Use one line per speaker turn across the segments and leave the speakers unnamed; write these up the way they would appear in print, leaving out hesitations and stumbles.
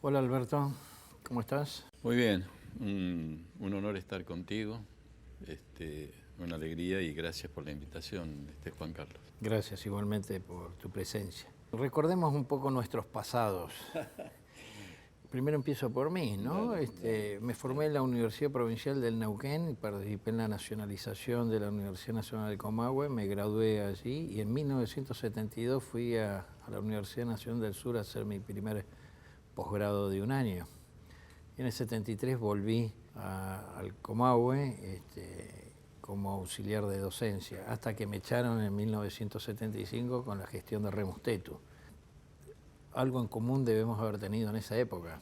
Hola Alberto, ¿cómo estás?
Muy bien, un honor estar contigo, una alegría y gracias por la invitación, Juan Carlos.
Gracias igualmente por tu presencia. Recordemos un poco nuestros pasados. Primero empiezo por mí, ¿no? Me formé en la Universidad Provincial del Neuquén y participé en la nacionalización de la Universidad Nacional del Comahue, me gradué allí y en 1972 fui a la Universidad Nacional del Sur a hacer mi primer posgrado de un año. En el 73 volví al Comahue como auxiliar de docencia, hasta que me echaron en 1975 con la gestión de Remus Tetu. Algo en común debemos haber tenido en esa época.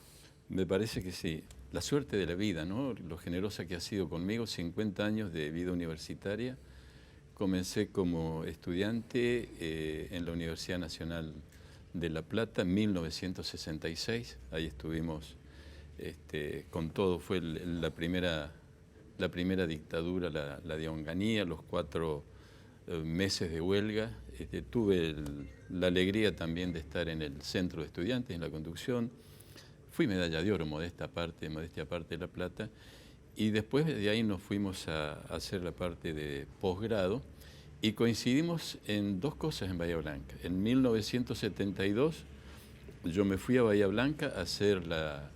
Me parece que sí. La suerte de la vida, ¿no? Lo generosa que ha sido conmigo, 50 años de vida universitaria. Comencé como estudiante en la Universidad Nacional de La Plata en 1966. Ahí estuvimos con todo. Fue la primera dictadura, la de Onganía, los 4 meses de huelga. Tuve la alegría también de estar en el centro de estudiantes, en la conducción. Fui medalla de oro, modestia aparte de La Plata. Y después de ahí nos fuimos a hacer la parte de posgrado y coincidimos en 2 cosas en Bahía Blanca. En 1972 yo me fui a Bahía Blanca a hacer la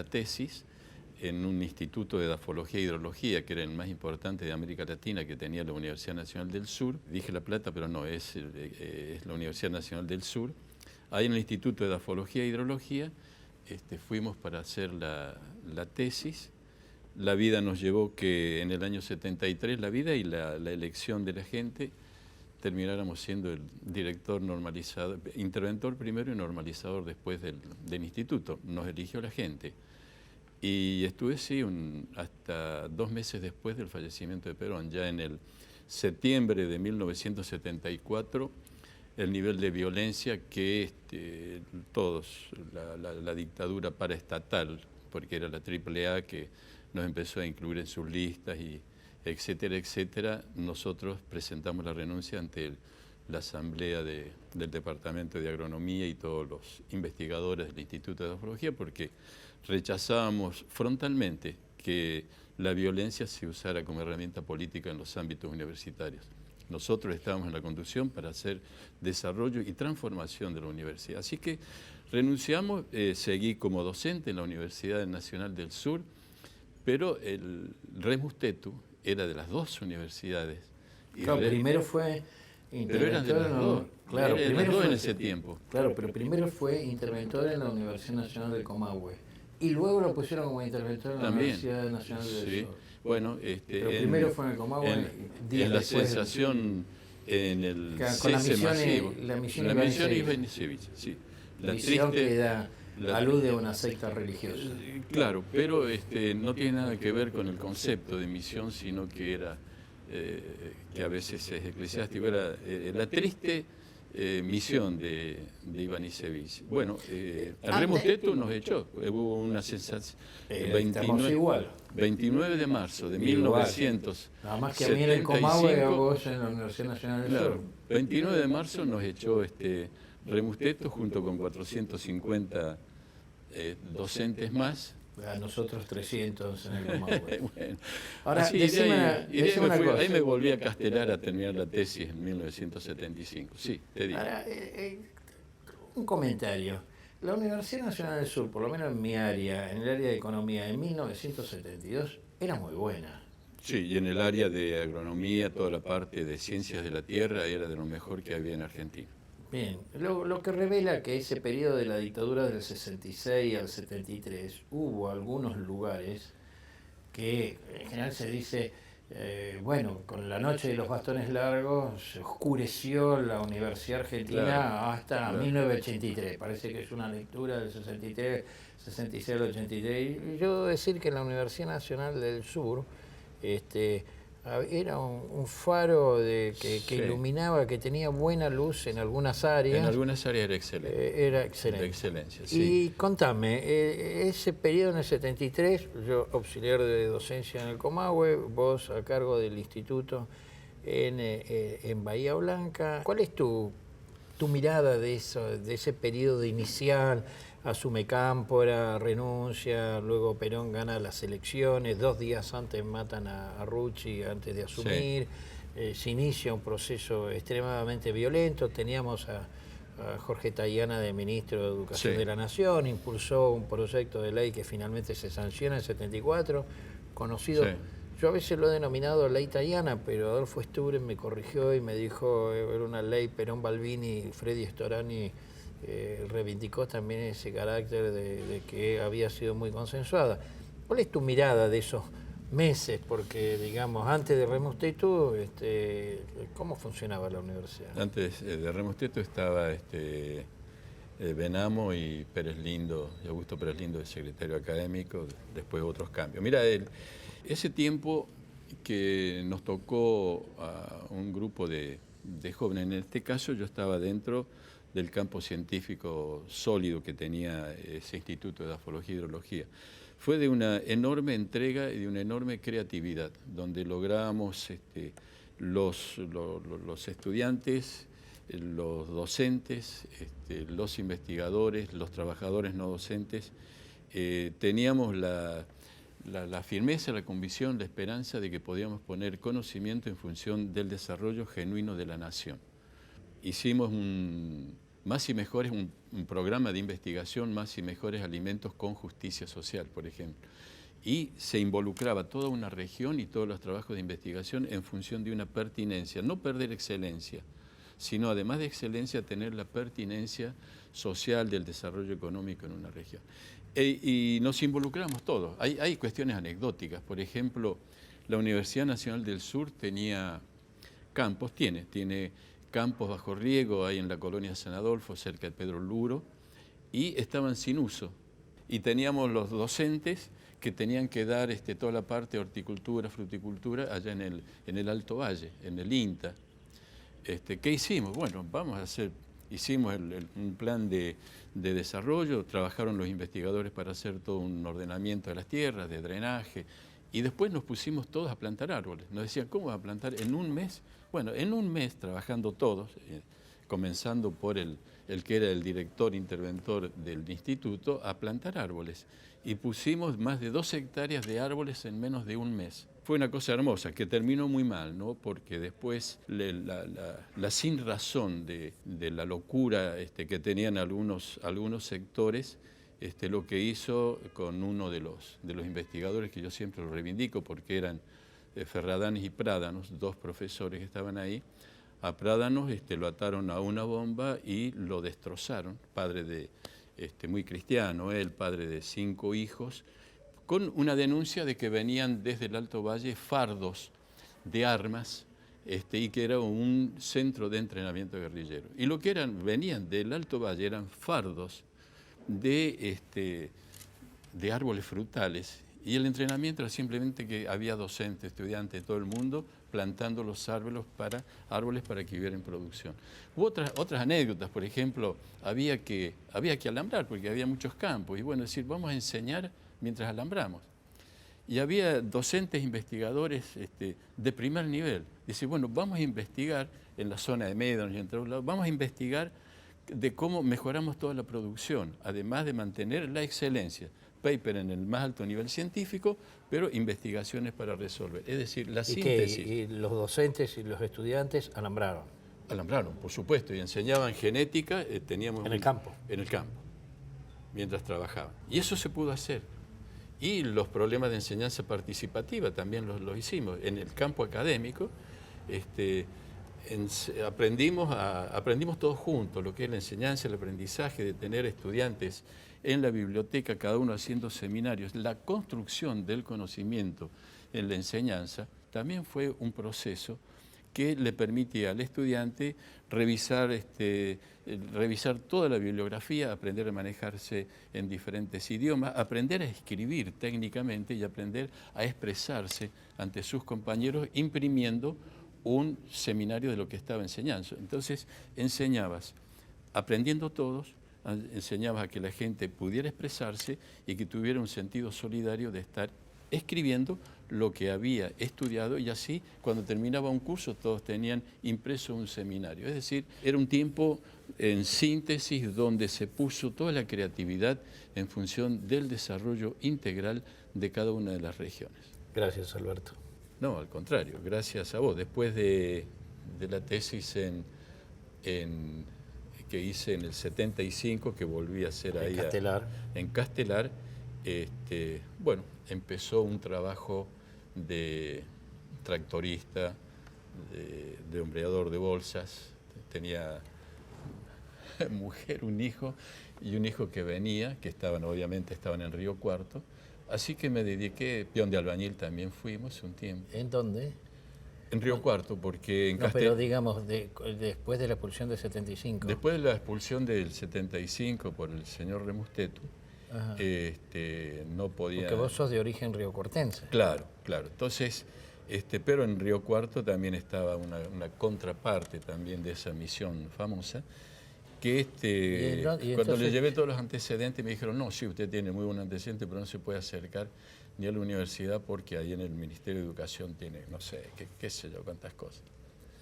tesis en un instituto de edafología e hidrología, que era el más importante de América Latina que tenía la Universidad Nacional del Sur. Dije La Plata, pero no, es la Universidad Nacional del Sur. Ahí en el Instituto de Edafología e Hidrología fuimos para hacer la tesis. La vida nos llevó que en el año 73, la vida y la elección de la gente, termináramos siendo el director normalizador, interventor primero y normalizador después del instituto. Nos eligió la gente. Y estuve, sí, hasta 2 meses después del fallecimiento de Perón. Ya en el septiembre de 1974, el nivel de violencia que todos, la dictadura paraestatal, porque era la AAA que nos empezó a incluir en sus listas, y etcétera, etcétera, nosotros presentamos la renuncia ante la asamblea del Departamento de Agronomía y todos los investigadores del Instituto de Edafología, porque rechazábamos frontalmente que la violencia se usara como herramienta política en los ámbitos universitarios. Nosotros estábamos en la conducción para hacer desarrollo y transformación de la universidad. Así que renunciamos, seguí como docente en la Universidad Nacional del Sur, pero el Remus Tetu era de las 2 universidades.
Claro, primero fue
pero eran de las 2,
claro,
eran
primero
las 2
fue,
en ese tiempo.
Claro, pero primero fue interventor en la Universidad Nacional del Comahue y luego lo pusieron como interventor en la
También,
Universidad Nacional del
sí.
Sur.
Bueno,
pero primero fue en el Comahue,
en la cesación, en el cese masivo.
La misión
Ivanišević, sí.
La misión que alude a una secta religiosa.
Claro, pero no tiene nada que ver con el concepto de misión, sino que era, que a veces es eclesiástico, era la triste misión de Ivanišević. Bueno, el Remus Tetu nos echó, hubo una sensación. 29 de marzo de 1975.
Nada más que a mí en el Comahue, a vos en la Universidad Nacional del Sur.
29 de marzo nos echó Remus Tetu junto con 450 docentes más.
A nosotros 300 en el Comahue.
Bueno,
ahora,
así,
decime una cosa.
Ahí me volví a Castelar a terminar la tesis en 1975. Sí, te digo.
Ahora, un comentario. La Universidad Nacional del Sur, por lo menos en mi área, en el área de economía, en 1972, era muy buena.
Sí, y en el área de agronomía, toda la parte de ciencias de la tierra era de lo mejor que había en Argentina.
Bien, lo que revela que ese periodo de la dictadura del 66 al 73 hubo algunos lugares que en general se dice, bueno, con la noche de los bastones largos se oscureció la Universidad Argentina hasta 1983, parece que es una lectura del 63, 66 al 83, y yo debo decir que en la Universidad Nacional del Sur, era un faro que iluminaba, que tenía buena luz en algunas áreas.
En algunas áreas era excelente.
Era excelente.
De excelencia, sí.
Y contame, ese periodo en el 73, yo auxiliar de docencia en el Comahue, vos a cargo del instituto en Bahía Blanca. ¿Cuál es tu mirada de ese periodo inicial? asume Cámpora, renuncia, luego Perón gana las elecciones, 2 días antes matan a Rucci antes de asumir, se inicia un proceso extremadamente violento, teníamos a Jorge Tayana de ministro de Educación de la Nación, impulsó un proyecto de ley que finalmente se sanciona en 74, conocido... Yo a veces lo he denominado ley Tayana, pero Adolfo Sturen me corrigió y me dijo era una ley Perón Balbini, Freddy Storani reivindicó también ese carácter de que había sido muy consensuada. ¿Cuál es tu mirada de esos meses? Porque, digamos, antes de Remos Teto, ¿cómo funcionaba la universidad?
Antes de Remos Teto estaba Benamo y Pérez Lindo, y Augusto Pérez Lindo, el secretario académico, después otros cambios. Mira, ese tiempo que nos tocó a un grupo de jóvenes, en este caso yo estaba dentro del campo científico sólido que tenía ese Instituto de Edafología y Hidrología. Fue de una enorme entrega y de una enorme creatividad, donde logramos los estudiantes, los docentes, los investigadores, los trabajadores no docentes, teníamos la firmeza, la convicción, la esperanza de que podíamos poner conocimiento en función del desarrollo genuino de la nación. Hicimos Más y Mejores, un programa de investigación, Más y Mejores Alimentos con Justicia Social, por ejemplo. Y se involucraba toda una región y todos los trabajos de investigación en función de una pertinencia, no perder excelencia, sino además de excelencia tener la pertinencia social del desarrollo económico en una región. Y nos involucramos todos. Hay cuestiones anecdóticas. Por ejemplo, la Universidad Nacional del Sur tenía campos, tiene campos bajo riego ahí en la colonia San Adolfo, cerca de Pedro Luro, y estaban sin uso. Y teníamos los docentes que tenían que dar toda la parte de horticultura, fruticultura, allá en el Alto Valle, en el INTA. ¿Qué hicimos? Bueno, hicimos un plan de desarrollo, trabajaron los investigadores para hacer todo un ordenamiento de las tierras, de drenaje, y después nos pusimos todos a plantar árboles. Nos decían, ¿cómo vas a plantar en un mes? Bueno, en un mes, trabajando todos, comenzando por el que era el director interventor del instituto, a plantar árboles. Y pusimos más de 2 hectáreas de árboles en menos de un mes. Fue una cosa hermosa, que terminó muy mal, ¿no? Porque después la sinrazón de la locura que tenían algunos sectores, lo que hizo con uno de los investigadores, que yo siempre lo reivindico, porque eran Ferradanes y Prádanos, 2 profesores que estaban ahí. A Prádanos lo ataron a una bomba y lo destrozaron, padre muy cristiano, el padre de 5 hijos, con una denuncia de que venían desde el Alto Valle fardos de armas y que era un centro de entrenamiento guerrillero. Y lo que venían del Alto Valle eran fardos de árboles frutales, y el entrenamiento era simplemente que había docentes, estudiantes de todo el mundo plantando los árboles para que hubiera en producción. Hubo otras anécdotas, por ejemplo, había que alambrar porque había muchos campos, y bueno, decir, vamos a enseñar mientras alambramos. Y había docentes investigadores de primer nivel. Dice, bueno, vamos a investigar en la zona de Médanos y entre otros lados, vamos a investigar de cómo mejoramos toda la producción, además de mantener la excelencia. Paper en el más alto nivel científico, pero investigaciones para resolver. Es decir, la síntesis.
¿Y los docentes y los estudiantes alambraron?
Alambraron, por supuesto, y enseñaban genética, teníamos...
¿En el campo?
En el campo, mientras trabajaban. Y eso se pudo hacer. Y los problemas de enseñanza participativa también los hicimos. En el campo académico, aprendimos todos juntos, lo que es la enseñanza, el aprendizaje, de tener estudiantes en la biblioteca, cada uno haciendo seminarios. La construcción del conocimiento en la enseñanza también fue un proceso que le permitía al estudiante revisar toda la bibliografía, aprender a manejarse en diferentes idiomas, aprender a escribir técnicamente y aprender a expresarse ante sus compañeros imprimiendo un seminario de lo que estaba enseñando. Entonces enseñabas, aprendiendo todos, enseñabas a que la gente pudiera expresarse y que tuviera un sentido solidario de estar escribiendo lo que había estudiado, y así cuando terminaba un curso todos tenían impreso un seminario. Es decir, era un tiempo en síntesis donde se puso toda la creatividad en función del desarrollo integral de cada una de las regiones.
Gracias, Alberto.
No, al contrario, gracias a vos. Después de la tesis que hice en el 75, que volví a hacer ahí en Castelar, bueno, empezó un trabajo de tractorista, de hombreador de bolsas. Tenía mujer, un hijo y un hijo que venía, que obviamente estaban en Río Cuarto. Así que me dediqué, peón de albañil también fuimos un tiempo.
¿En dónde?
En Río Cuarto, porque en
pero digamos, después de la expulsión del 75.
Después de la expulsión del 75 por el señor Remustetu, no podía...
Porque vos sos de origen riocuartense.
Claro, claro. Entonces, pero en Río Cuarto también estaba una contraparte también de esa misión famosa, que cuando le llevé todos los antecedentes me dijeron, no, sí, usted tiene muy buen antecedente, pero no se puede acercar ni a la universidad porque ahí en el Ministerio de Educación tiene, no sé, qué sé yo, cuántas cosas.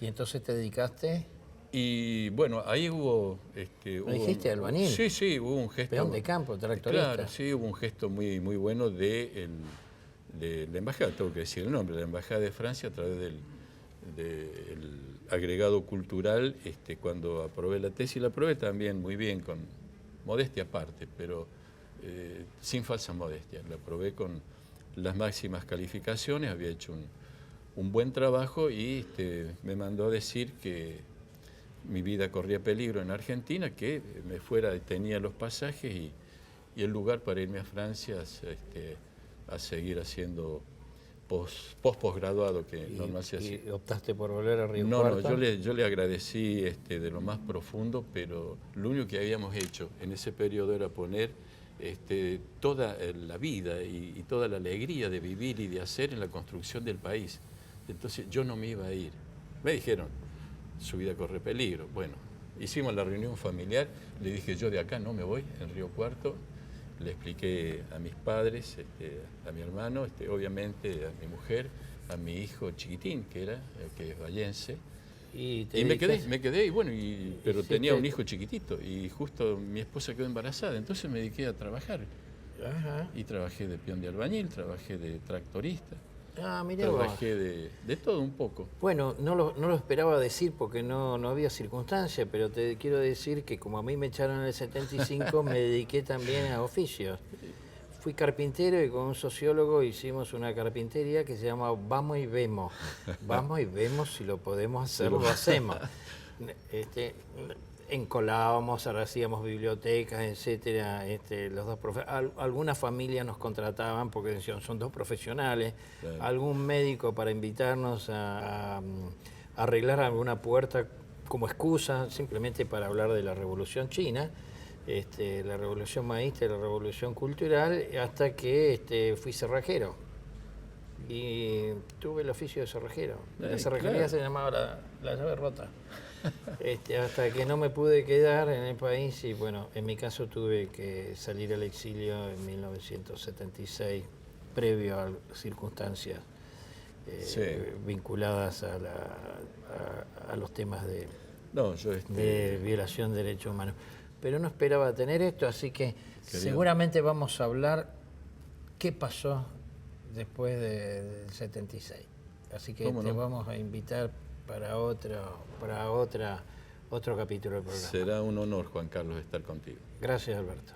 ¿Y entonces te dedicaste?
Y bueno, ahí hubo...
¿Me dijiste albañil?
Sí, sí, hubo un gesto...
Peón de campo, tractorista.
Claro, sí, hubo un gesto muy, muy bueno de la embajada, tengo que decir el nombre, la embajada de Francia a través del agregado cultural, cuando aprobé la tesis, la aprobé también muy bien, con modestia aparte, pero sin falsa modestia, la aprobé con las máximas calificaciones, había hecho un buen trabajo y me mandó a decir que mi vida corría peligro en Argentina, que me fuera, tenía los pasajes y el lugar para irme a Francia a seguir haciendo posgraduado que normal se hacía.
¿Y optaste por volver a Río
No,
Cuarto?
yo le agradecí de lo más profundo, pero lo único que habíamos hecho en ese periodo era poner toda la vida y toda la alegría de vivir y de hacer en la construcción del país. Entonces yo no me iba a ir. Me dijeron, su vida corre peligro. Bueno, hicimos la reunión familiar, le dije, yo de acá no me voy, en Río Cuarto. Le expliqué a mis padres, a mi hermano, obviamente a mi mujer, a mi hijo chiquitín, que es vallense. Y me quedé, y bueno, pero tenía un hijo chiquitito y justo mi esposa quedó embarazada, entonces me dediqué a trabajar.
Ajá.
Y trabajé de peón de albañil, trabajé de tractorista.
Mirá
trabajé de todo un poco.
Bueno, no lo esperaba decir porque no había circunstancia, pero te quiero decir que como a mí me echaron en el 75, me dediqué también a oficios. Fui carpintero y con un sociólogo hicimos una carpintería que se llama Vamos y Vemos. Vamos y vemos si lo podemos hacer, lo hacemos. Encolábamos, ahora hacíamos bibliotecas, etcétera. Los dos algunas familias nos contrataban porque decían, son dos profesionales. Claro. Algún médico para invitarnos a arreglar alguna puerta como excusa, simplemente para hablar de la Revolución China, la Revolución Maísta y la Revolución Cultural, hasta que fui cerrajero. Y tuve el oficio de cerrajero. La cerrajería claro. Se llamaba la llave rota. Hasta que no me pude quedar en el país y bueno, en mi caso tuve que salir al exilio en 1976, previo a circunstancias vinculadas a los temas de violación de derechos humanos. Pero no esperaba tener esto, así que seguramente vamos a hablar qué pasó después del 76. Así que te vamos a invitar para otro capítulo del programa.
Será un honor, Juan Carlos, estar contigo.
Gracias, Alberto.